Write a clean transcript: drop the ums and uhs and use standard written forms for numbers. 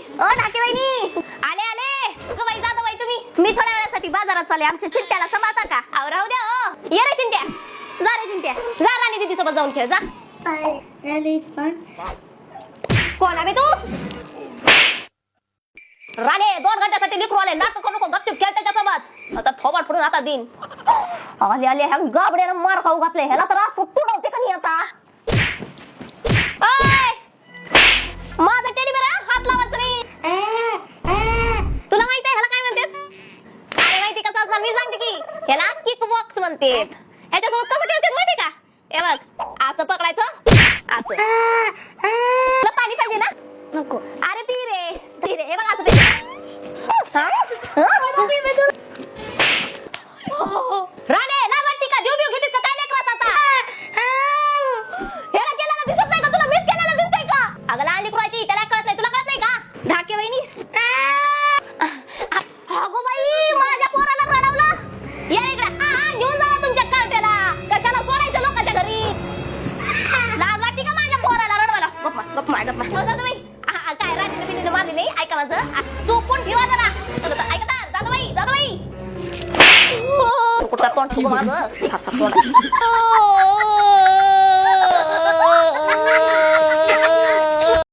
ओ ढाके वहिनी आले आले ग बाई जाता बाई तुम्ही मी थोड्या वेळासाठी बाजारात चालले आमच्या चिंट्याला सांभाळता का अहो राहू द्या हो ये रे चिंट्या जा रे चिंट्या जा राणी दीदी सोबत जाऊन खेळ जा कोण आहे तू राणे 2 घंट्यासाठी लिखरू आले नाटक करू नको गपचूप खेळ त्याच्यासोबत आता थोबाड फोडून आता दिन आले आले ह्या गाबड्यानं मार खाऊ घातले ह्याला तर असं तुडवते का नाही आता ओय माझा टेडी बेअर हात लावायचं नाही तुला माहिती आहे ह्याला काय म्हणतात काय माहिती कसं असणार मी सांगते की ह्याला किक बॉक्स म्हणतात ह्याच्यासोबत कबड्डी खेळतात माहिती का हे बघ असं पकडायचं असं तुला पाणी पाहिजे ना नको अरे पी रे हे बघ असं राणे लावटी का देऊ घेतीस का काय लेकरात आता ह्याला केलेला दिसत नाही का तुला मिस केलेला दिसतंय का अगं लहान लेकराची त्याला कळत नाही तुला कळत नाही का ढाके वहिनी अगो बाई माझ्या पोराला रडवलं या इकडे घेऊन जा तुमच्या कार्ट्याला कशाला सोडायचं लोकांच्या घरी लाज वाटते का माझ्या पोराला रडवायला गप्प बाई काय रात्रीने बिनीने मारली नाही ऐका माझं चोपून ठेवा जरा ऐका दादाबाई कुठं तोंड माझं